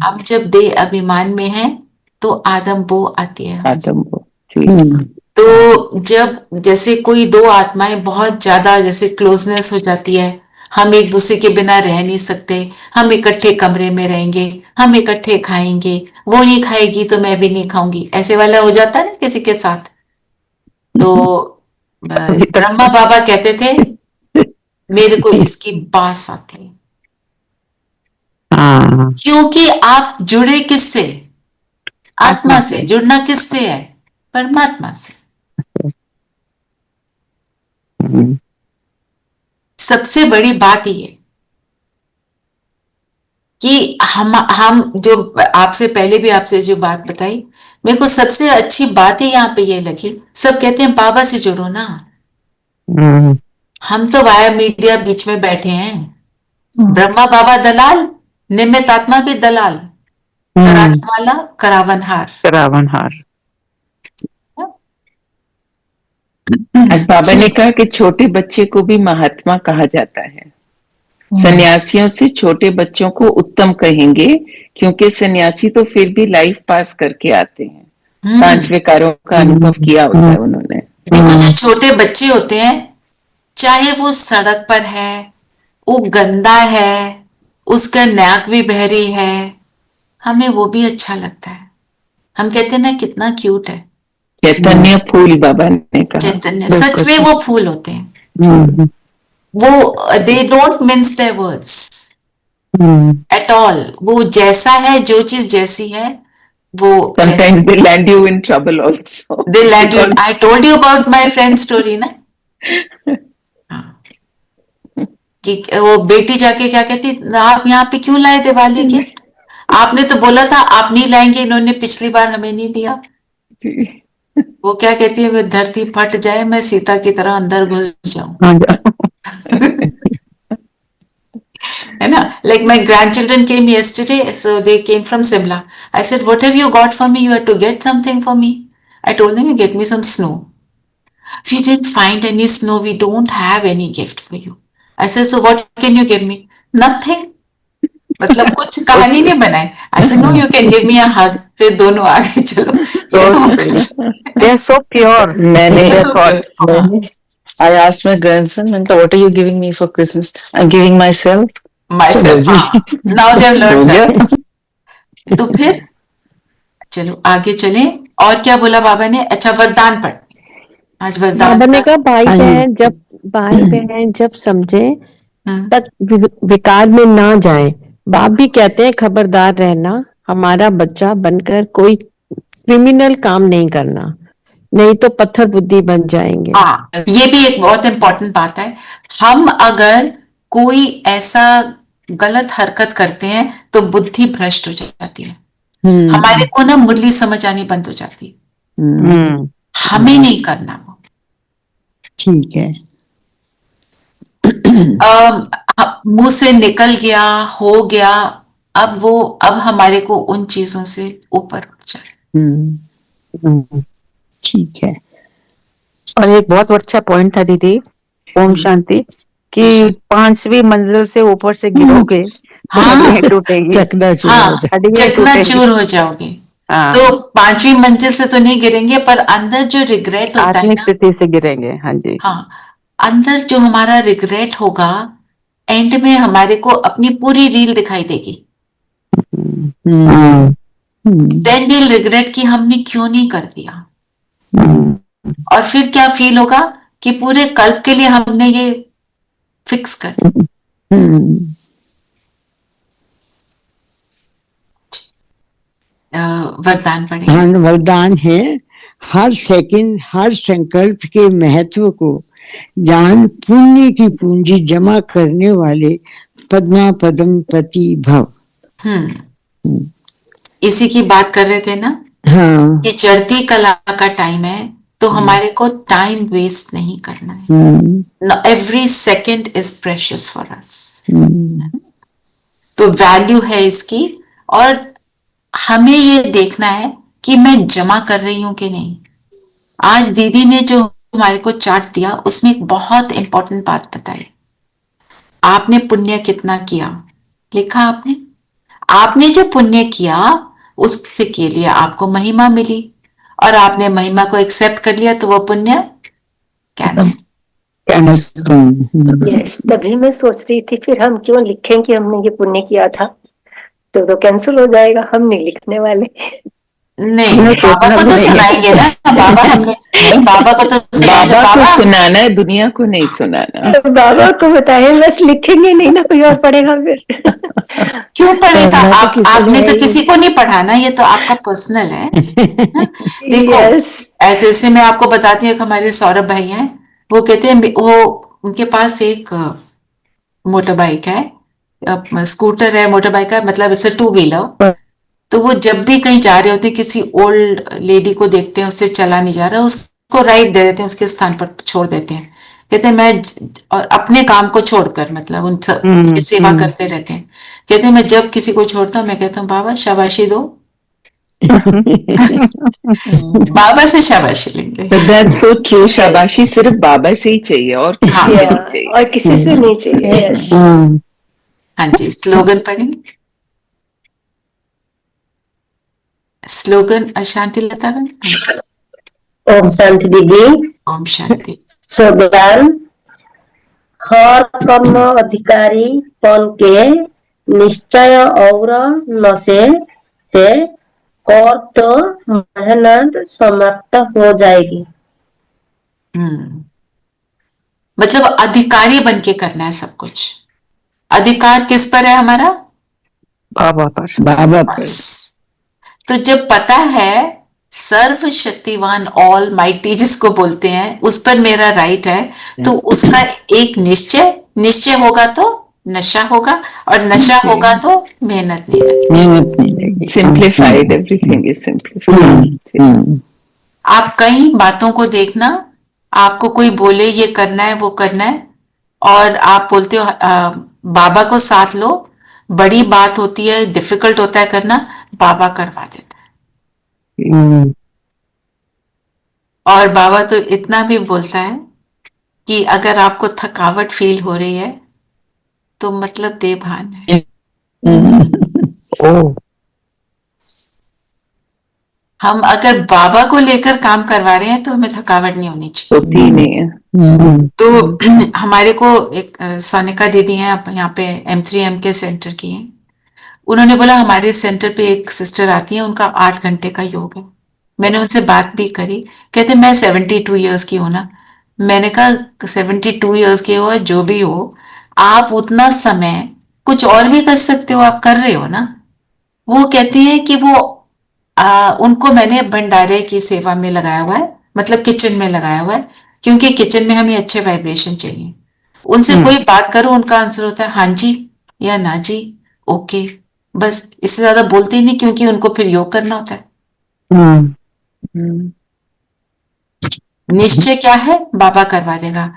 हम जब दे अभिमान में हैं, तो आदम बो आती है। आदम वो तो जब जैसे कोई दो आत्माएं बहुत ज्यादा जैसे क्लोजनेस हो जाती है, हम एक दूसरे के बिना रह नहीं सकते, हम इकट्ठे कमरे में रहेंगे, हम इकट्ठे खाएंगे, वो नहीं खाएगी तो मैं भी नहीं खाऊंगी, ऐसे वाला हो जाता है ना किसी के साथ। तो ब्रह्मा बाबा कहते थे मेरे को इसकी बास आती है, क्योंकि आप जुड़े किससे? आत्मा से। जुड़ना किससे है? परमात्मा से। सबसे बड़ी बात ये कि हम जो आपसे पहले भी आपसे जो बात बताई, मेरे को सबसे अच्छी बात ही यहाँ पे ये लगी, सब कहते हैं बाबा से जुड़ो ना। हम तो वाया मीडिया बीच में बैठे हैं। ब्रह्मा बाबा दलाल, निमित आत्मा भी दलाल, कराने वाला करावनहार। आज बाबा ने कहा कि छोटे बच्चे को भी महात्मा कहा जाता है। सन्यासियों से छोटे बच्चों को उत्तम कहेंगे, क्योंकि सन्यासी तो फिर भी लाइफ पास करके आते हैं। 5 विकारों का अनुभव किया होता है उन्होंने। देखो, जो छोटे बच्चे होते हैं, चाहे वो सड़क पर है, वो गंदा है, उसका नाक भी बहरी है, हमें वो भी अच्छा लगता है। हम कहते हैं ना कितना क्यूट है। चैतन्य फूल बाबा ने कहा। चैतन्य, सच में वो फूल होते हैं। वो they don't mince their words at all. वो जैसा है, जो चीज जैसी है वो। Sometimes they land you in trouble also. They land you. I told you about my friend story ना, कि वो बेटी जाके क्या कहती, आप यहाँ पे क्यों लाए दिवाली गिफ्ट? आपने तो बोला था आप नहीं लाएंगे, इन्होंने पिछली बार हमें नहीं दिया। वो क्या कहती है, धरती फट जाए, मैं सीता की तरह अंदर घुस जाऊं। है ना? Like my grandchildren came yesterday, so they came from Simla. I said, what have you got for me? You have to get something for me. I told them, you get me some snow. We didn't find any snow. We don't have any gift for you. I said, so what can you give me? Nothing. मतलब कुछ कहानी नहीं बनाई। I said, no, you can give me a hug. फिर दोनों आगे चलो। They are so pure. I asked my grandson, what are you giving me for Christmas? I'm giving myself. Now they have learned that. तो फिर चलो आगे चलें। और क्या बोला बाबा ने? अच्छा, वरदान पढ़। आज वरदान बाबा ने कहा भाई बहन जब समझे तक विकार में ना जाए। बाप भी कहते हैं खबरदार रहना, हमारा बच्चा बनकर कोई क्रिमिनल काम नहीं करना, नहीं तो पत्थर बुद्धि बन जाएंगे। ये भी एक बहुत इंपॉर्टेंट बात है। हम अगर कोई ऐसा गलत हरकत करते हैं तो बुद्धि भ्रष्ट हो जाती है। हमारे को ना मुरली समझ आनी बंद हो जाती है। हमें नहीं करना वो। ठीक है। मुंह से निकल गया, हो गया, अब हमारे को उन चीजों से ऊपर उठ जाए। ठीक है। और एक बहुत अच्छा पॉइंट था दीदी, ओम शांति, कि 5वीं मंजिल से ऊपर से गिरोगे तो हड्डियां टूटेगी, चकनाचूर हो जाओगे। तो 5वीं मंजिल से तो नहीं गिरेंगे, पर अंदर जो रिग्रेट होता है, आत्मिक स्थिति से गिरेंगे। हाँ जी। हाँ, अंदर जो हमारा रिग्रेट होगा, एंड में हमारे को अपनी पूरी रील दिखाई देगी। देन वील रिग्रेट कि हमने क्यों नहीं कर दिया। और फिर क्या फील होगा कि पूरे कल्प के लिए हमने ये फिक्स कर दिया। वरदान पढ़े। हाँ, वरदान है, हर सेकंड हर संकल्प के महत्व को जान, पुण्य की पूंजी जमा करने वाले पद्मा पदम पति भव। इसी की बात कर रहे थे ना। हाँ। ये चढ़ती कला का टाइम है, तो हमारे को टाइम वेस्ट नहीं करना है। Every second is precious for us. तो वैल्यू है इसकी, और हमें ये देखना है कि मैं जमा कर रही हूं कि नहीं। आज दीदी ने जो हमारे को चार्ट दिया, उसमें एक बहुत इंपॉर्टेंट बात बताई। आपने पुण्य कितना किया, लिखा आपने जो पुण्य किया उससे के लिए आपको महिमा मिली और आपने महिमा को एक्सेप्ट कर लिया तो वो पुण्य कैंसिल। यस, तभी मैं सोच रही थी फिर हम क्यों लिखें कि हमने ये पुण्य किया था, तो कैंसिल हो जाएगा, हम नहीं लिखने वाले। नहीं, बाबा को तो सुनाएंगे ना, बाबा हमने नहीं, बाबा को तो सुनाएंगे। बाबा को सुनाना है, दुनिया को नहीं सुनाना। तो बाबा को बताएं, बस लिखेंगे नहीं ना, कोई और पढ़ेगा फिर। क्यों पढ़ेगा? आपने तो किसी को नहीं पढ़ाना, ये तो आपका पर्सनल है। देखो ऐसे ऐसे मैं आपको बताती हूँ, हमारे सौरभ भाई हैं, वो कहते हैं वो उनके पास एक मोटर बाइक है, स्कूटर है, मोटर बाइक है, मतलब इट्स 2 व्हीलर। तो वो जब भी कहीं जा रहे होते, किसी ओल्ड लेडी को देखते हैं उससे चला नहीं जा रहा, उसको राइड दे देते हैं, उसके स्थान पर छोड़ देते हैं। कहते हैं मैं और अपने काम को छोड़कर, मतलब उन सेवा करते रहते हैं। कहते हैं मैं जब किसी को छोड़ता हूँ मैं कहता हूँ बाबा शाबाशी दो। बाबा से शाबाशी लेंगे। That's so true, शाबाशी सिर्फ बाबा से ही चाहिए और किसी से नहीं चाहिए, और किसी से नहीं चाहिए। हाँ जी, स्लोगन पढ़ेंगे। स्लोगन अशांति लता बहन। ओम शांति दीदी। ओम शांति। स्लोगन, हर कर्म अधिकारी पन के निश्चय और नशे से कर तो मेहनत समाप्त हो जाएगी। मतलब अधिकारी बन के करना है सब कुछ। अधिकार किस पर है हमारा? बाबा पर। बाबा पर। तो जब पता है सर्वशक्तिवान ऑल माइटी जिसको बोलते हैं उस पर मेरा राइट है, तो उसका एक निश्चय होगा तो नशा होगा, और नशा होगा तो मेहनत नहीं लगेगी। Simplified, everything is simplified. आप कई बातों को देखना, आपको कोई बोले ये करना है वो करना है, और आप बोलते हो बाबा को साथ लो, बड़ी बात होती है, डिफिकल्ट होता है करना, बाबा करवा देता है। और बाबा तो इतना भी बोलता है कि अगर आपको थकावट फील हो रही है तो मतलब देवभान है। हम अगर बाबा को लेकर काम करवा रहे हैं तो हमें थकावट नहीं होनी चाहिए। होती नहीं है। तो हमारे को एक सोनिका दीदी हैं यहाँ पे M3M के सेंटर की हैं, उन्होंने बोला हमारे सेंटर पे एक सिस्टर आती है, उनका 8 घंटे का योग है। मैंने उनसे बात भी करी, कहते मैं 72 इयर्स की हूँ ना। मैंने कहा 72 इयर्स के हो, जो भी हो, आप उतना समय कुछ और भी कर सकते हो, आप कर रहे हो ना। वो कहती है कि वो उनको मैंने भंडारे की सेवा में लगाया हुआ है, मतलब किचन में लगाया हुआ है, क्योंकि किचन में हमें अच्छे वाइब्रेशन चाहिए। उनसे कोई बात करो, उनका आंसर होता है हाँ जी या ना जी, ओके, बस इससे ज्यादा बोलते ही नहीं, क्योंकि उनको फिर योग करना होता है। निश्चय क्या है? बाबा करवा देगा।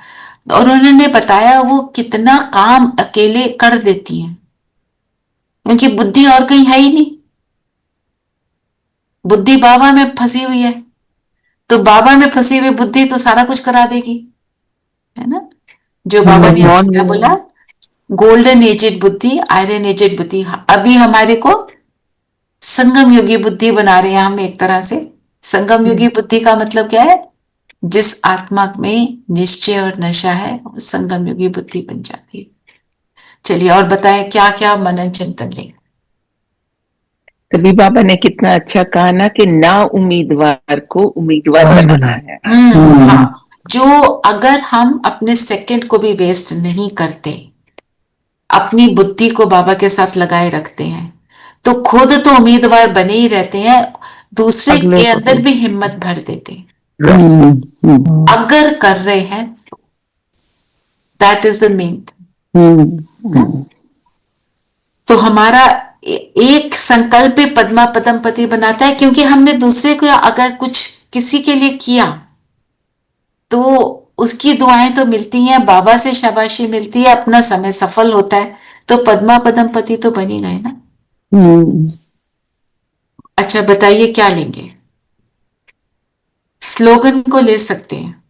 और उन्होंने बताया वो कितना काम अकेले कर देती हैं, उनकी बुद्धि और कहीं है ही नहीं, बुद्धि बाबा में फंसी हुई है। तो बाबा में फंसी हुई बुद्धि तो सारा कुछ करा देगी, है ना। जो बाबा ने क्या बोला, गोल्डन एजेड बुद्धि, आयरन एजेड बुद्धि। अभी हमारे को संगम योगी बुद्धि बना रहे हैं हम एक तरह से। संगम योगी बुद्धि का मतलब क्या है? जिस आत्मा में निश्चय और नशा है वो संगम योगी बुद्धि बन जाती है। चलिए और बताएं क्या क्या मनन चिंतन लेंगे। तभी बाबा ने कितना अच्छा कहा ना कि ना उम्मीदवार को उम्मीदवार बनाना है। हाँ, जो अगर हम अपने सेकंड को भी वेस्ट नहीं करते, अपनी बुद्धि को बाबा के साथ लगाए रखते हैं, तो खुद तो उम्मीदवार बने ही रहते हैं, दूसरे के अंदर भी हिम्मत भर देते हैं। अगर कर रहे हैं, that is the main thing. तो हमारा एक संकल्प पद्मा पदम पति बनाता है, क्योंकि हमने दूसरे को अगर कुछ किसी के लिए किया तो उसकी दुआएं तो मिलती हैं, बाबा से शाबाशी मिलती है, अपना समय सफल होता है, तो पद्मा पदम पति तो बन ही गए ना। अच्छा बताइए क्या लेंगे? स्लोगन को ले सकते हैं।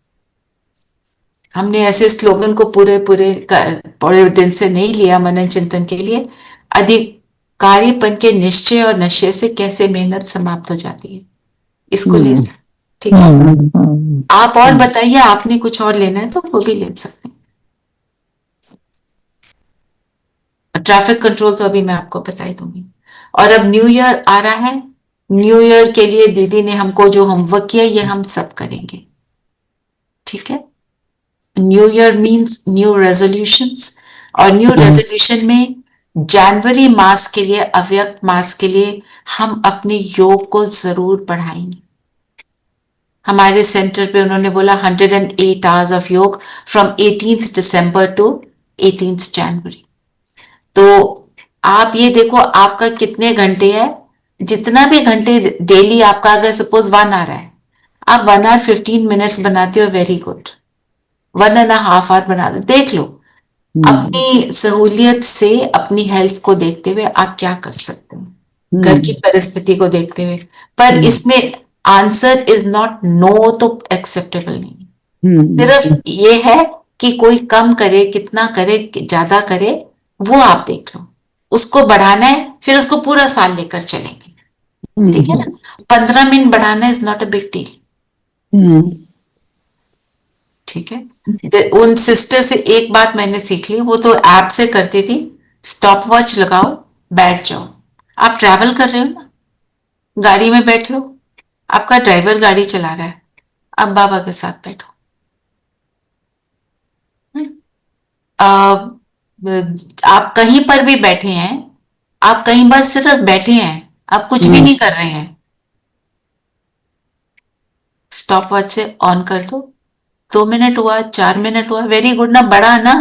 हमने ऐसे स्लोगन को पूरे दिन से नहीं लिया मनन चिंतन के लिए। अधिक अहंकारीपन के निश्चय और नशे से कैसे मेहनत समाप्त हो जाती है, इसको ले सकते, ठीक है। आप और बताइए, आपने कुछ और लेना है तो वो भी ले सकते हैं। ट्रैफिक कंट्रोल तो अभी मैं आपको बता ही दूंगी। और अब न्यू ईयर आ रहा है, न्यू ईयर के लिए दीदी ने हमको जो होमवर्क किया ये हम सब करेंगे, ठीक है। New year means new resolutions, और न्यू रेजोल्यूशन में जनवरी मास के लिए, अव्यक्त मास के लिए हम अपने योग को जरूर बढ़ाएंगे। हमारे सेंटर पे उन्होंने बोला 108 hours of yoga from 18th December to 18th January. तो आप ये देखो आपका कितने घंटे है, जितना भी घंटे डेली आपका, अगर सपोज 1 आ रहा है, आप 1 hour 15 minutes बनाते हो, वेरी गुड, 1.5 hour बना दो, देख लो अपनी सहूलियत से, अपनी हेल्थ को देखते हुए आप क्या कर सकते हैं, घर की परिस्थिति को देखते हुए। पर इसमें आंसर इज नॉट नो, तो एक्सेप्टेबल नहीं। सिर्फ ये है कि कोई कम करे, कितना करे, ज्यादा करे, वो आप देख लो, उसको बढ़ाना है, फिर उसको पूरा साल लेकर चलेंगे, ठीक है ना। 15 मिनट बढ़ाना is not a big deal, ठीक है। उन सिस्टर से एक बात मैंने सीख ली, वो तो ऐप से करती थी, स्टॉप वॉच लगाओ, बैठ जाओ। आप ट्रैवल कर रहे हो ना, गाड़ी में बैठे हो, आपका ड्राइवर गाड़ी चला रहा है, आप बाबा के साथ बैठो। आप कहीं पर भी बैठे हैं, आप कहीं पर सिर्फ बैठे हैं, आप कुछ भी नहीं कर रहे हैं, स्टॉप वॉच से ऑन कर दो, 2 मिनट हुआ, 4 मिनट हुआ, वेरी गुड ना, बढ़ा ना,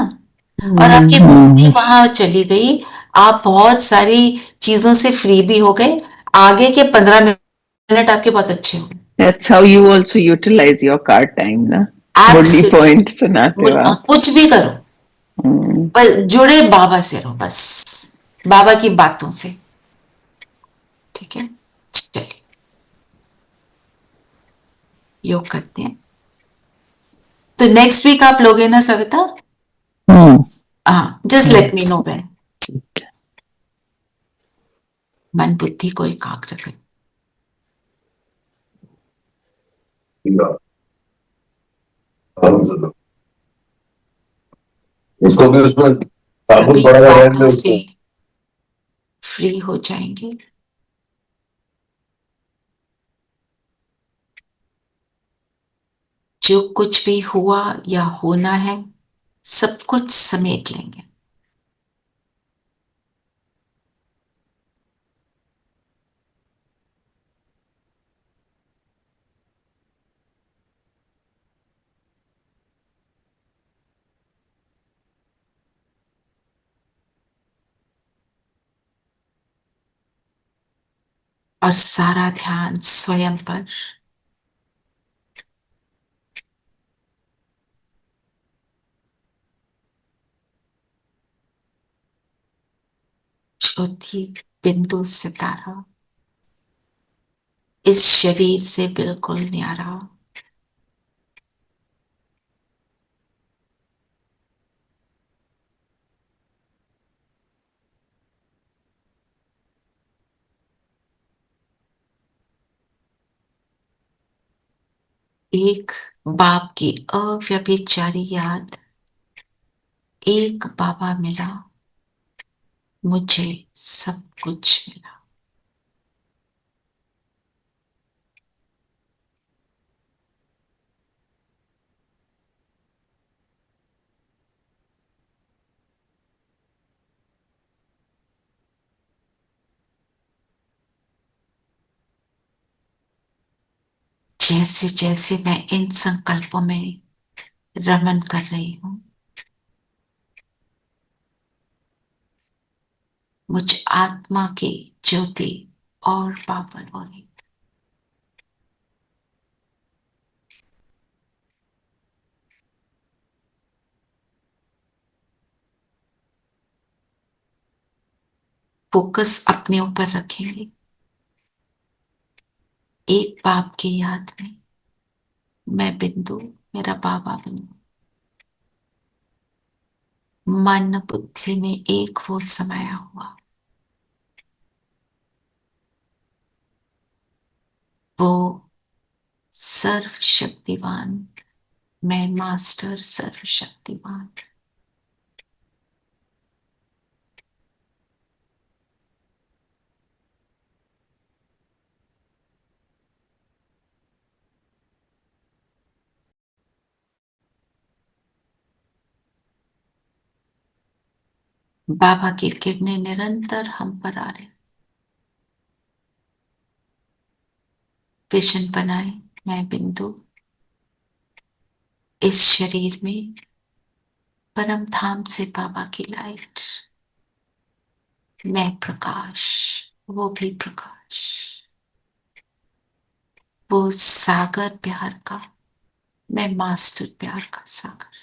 और आपकी बुद्धि वहां चली गई, आप बहुत सारी चीजों से फ्री भी हो गए, आगे के 15 मिनट आपके बहुत अच्छे हो। That's how you also utilize your car time, ना? मुरली पॉइंट सुनाते हो आप। कुछ भी करो, पर जुड़े बाबा से रहो, बस बाबा की बातों से, ठीक है। चलिए योग करते हैं। तो नेक्स्ट वीक आप लोगे ना सविता? हाँ, just let me know when. मन बुद्धि को एकाग्र करें। इसको भी उसमें अभी बातों से फ्री हो जाएंगे। जो कुछ भी हुआ या होना है, सब कुछ समेट लेंगे। और सारा ध्यान स्वयं पर। ज्योति बिंदु सितारा इस शरीर से बिल्कुल न्यारा। एक बाप की अव्यभिचारी याद, एक बाबा मिला, मुझे सब कुछ मिला। जैसे जैसे मैं इन संकल्पों में रमन कर रही हूं, मुझ आत्मा की ज्योति और पावन हो रही। फोकस अपने ऊपर रखेंगे। एक बाप की याद में मैं बिंदु, मेरा बाबा बिंदु, मन बुद्धि में एक वो समाया हुआ। वो सर्वशक्तिवान, मैं मास्टर सर्वशक्तिवान। बाबा की किरणें निरंतर हम पर आ रही। विजन बनाए, मैं बिंदु इस शरीर में परम धाम से बाबा की लाइट, मैं प्रकाश, वो भी प्रकाश, वो सागर प्यार का, मैं मास्टर प्यार का सागर।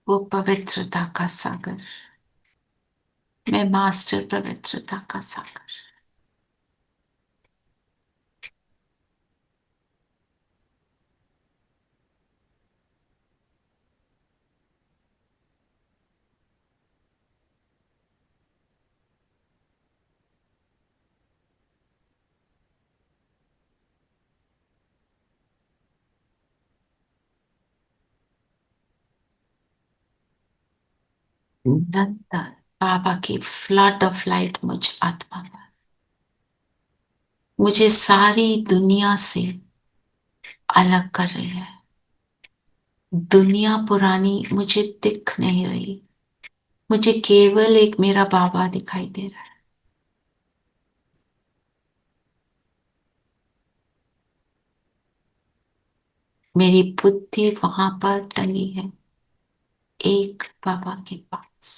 वो पवित्रता का सागर, मैं मास्टर पवित्रता का सागर। निरंतर बाबा की फ्लड ऑफ लाइट मुझ आत्मा पर, मुझे सारी दुनिया से अलग कर रही है। दुनिया पुरानी मुझे दिख नहीं रही, मुझे केवल एक मेरा बाबा दिखाई दे रहा है। मेरी बुद्धि वहां पर टंगी है, एक बाबा के पास।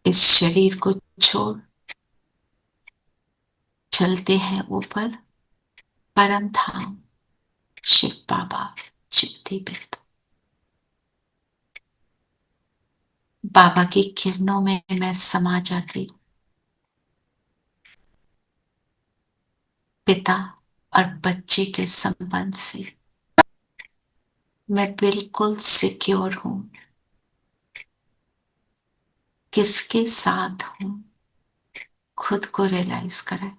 इस शरीर को छोड़ चलते हैं ऊपर परम धाम, शिव बाबा चिपती बिंदु। बाबा की किरणों में मैं समा जाती हूँ। पिता और बच्चे के संबंध से मैं बिल्कुल सिक्योर हूं। किसके साथ हूं खुद को रियलाइज करें।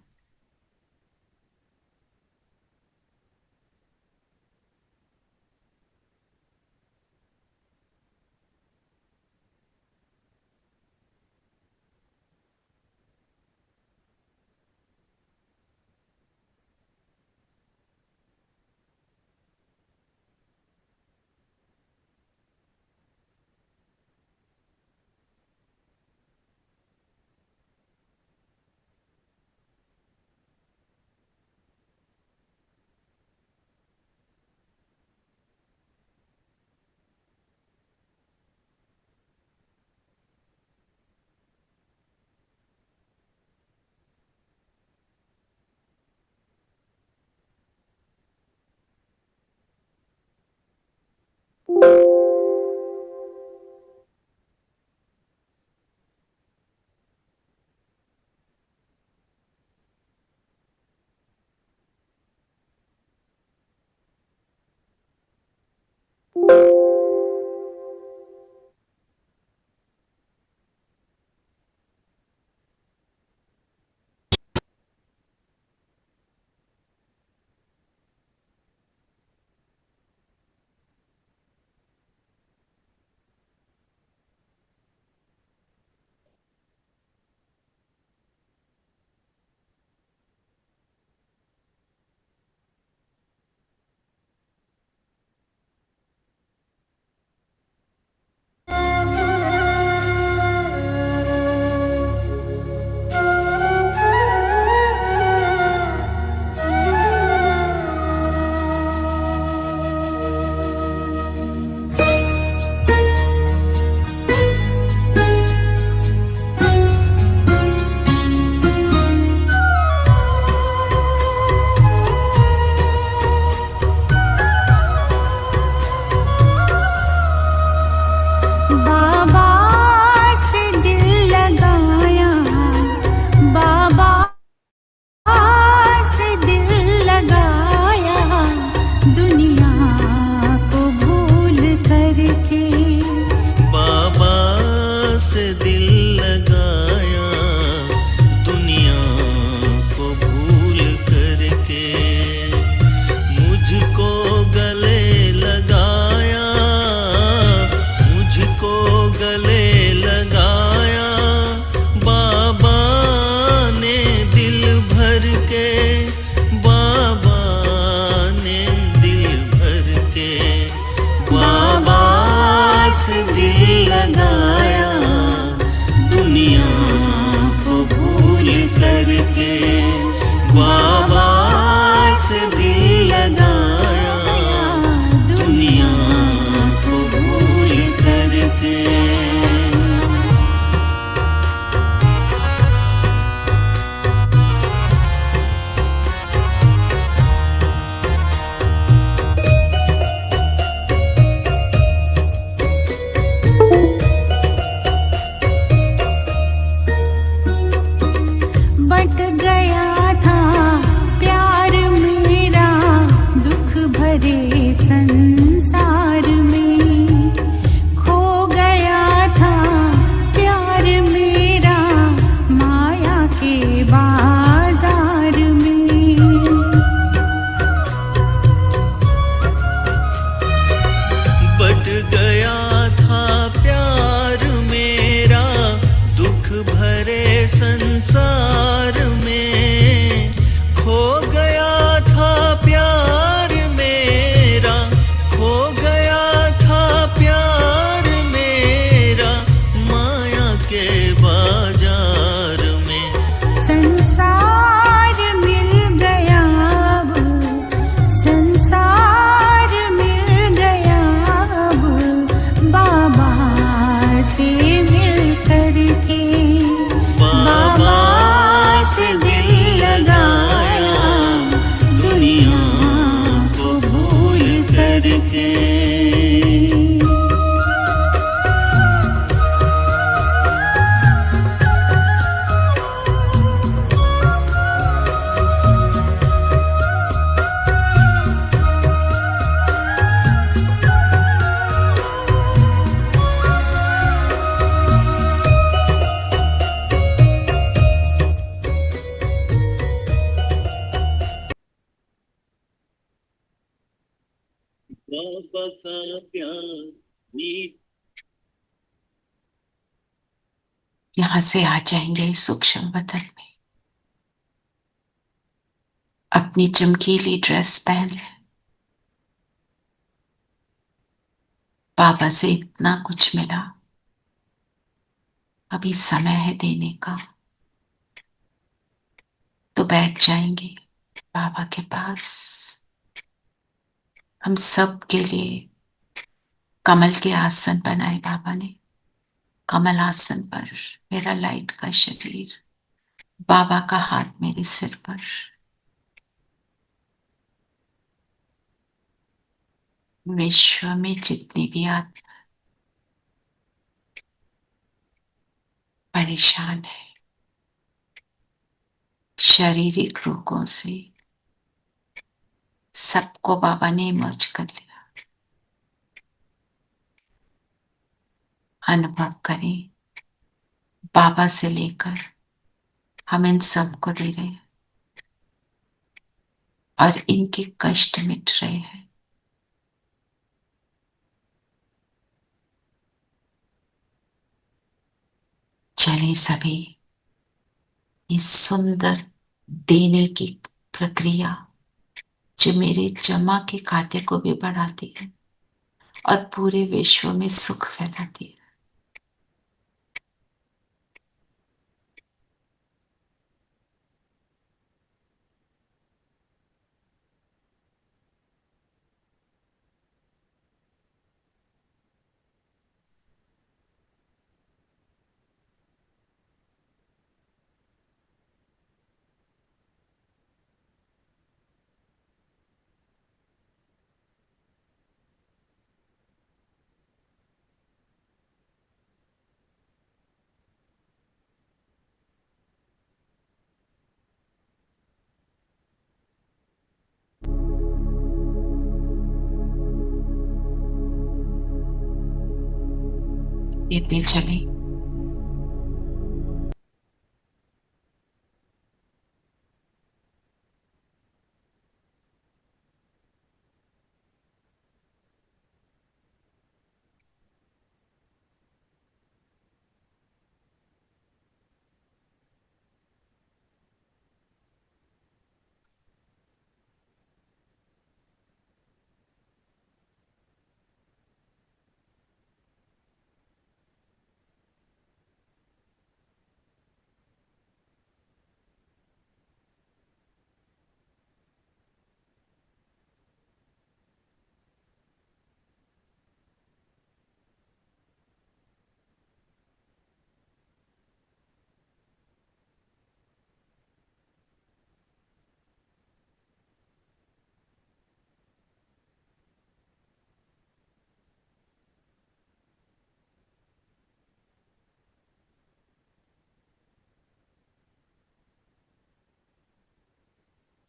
यहां से आ जाएंगे सूक्ष्म बदन में, अपनी चमकीली ड्रेस पहन ले। बाबा से इतना कुछ मिला, अभी समय है देने का। तो बैठ जाएंगे बाबा के पास। हम सब के लिए कमल के आसन बनाए बाबा ने। कमल आसन पर मेरा लाइट का शरीर, बाबा का हाथ मेरे सिर पर। विश्व में जितनी भी आत्मा परेशान है शारीरिक रोगों से, सबको बाबा ने इमर्ज कर लिया। अनुभव करें, बाबा से लेकर हम इन सबको दे रहे हैं और इनके कष्ट मिट रहे हैं। चलें सभी इस सुंदर देने की प्रक्रिया जो मेरे जमा के खाते को भी बढ़ाती है और पूरे विश्व में सुख फैलाती है। ये भी चले।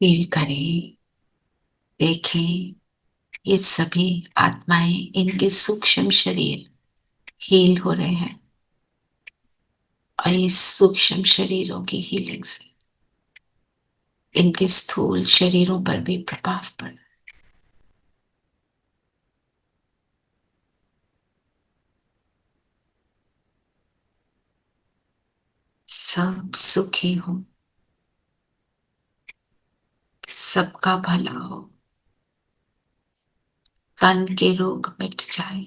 फील करें, देखें, ये सभी आत्माएं, इनके सूक्ष्म शरीर हील हो रहे हैं और इस सूक्ष्म शरीरों की हीलिंग से इनके स्थूल शरीरों पर भी प्रभाव पड़ा। सब सुखी हो, सबका भला हो, तन के रोग मिट जाए।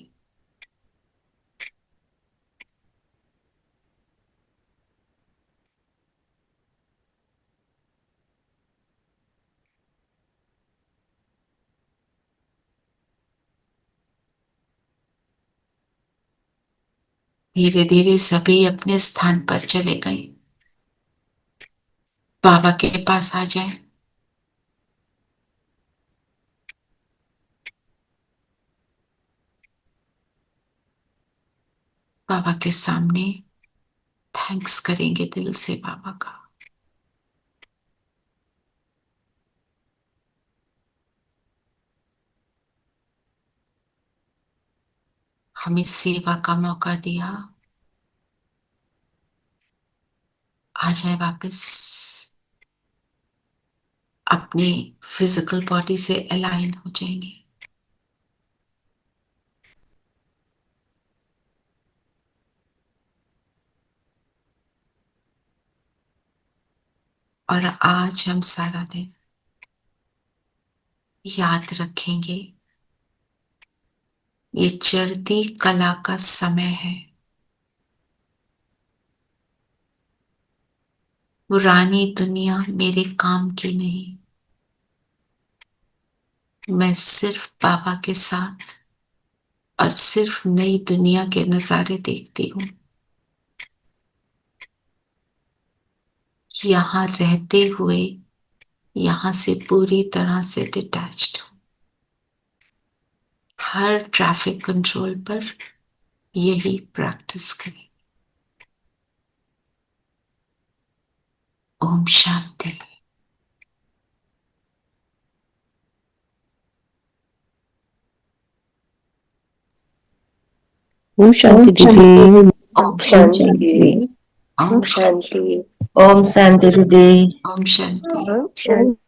धीरे धीरे सभी अपने स्थान पर चले गए। बाबा के पास आ जाए। बाबा के सामने थैंक्स करेंगे दिल से बाबा का। हमें सेवा का मौका दिया। आ जाए वापस, अपने फिजिकल बॉडी से अलाइन हो जाएंगे। और आज हम सारा दिन याद रखेंगे ये चढ़ती कला का समय है। पुरानी दुनिया मेरे काम की नहीं, मैं सिर्फ बाबा के साथ और सिर्फ नई दुनिया के नजारे देखती हूँ। यहाँ रहते हुए यहाँ से पूरी तरह से डिटैच्ड हूँ। हर ट्रैफिक कंट्रोल पर यही प्रैक्टिस करें। ओम शांति। ओम शांति दीदी। ओम शांति। ओम शांति। ओम शांति दीदी। ओम शांति। ओम शांति।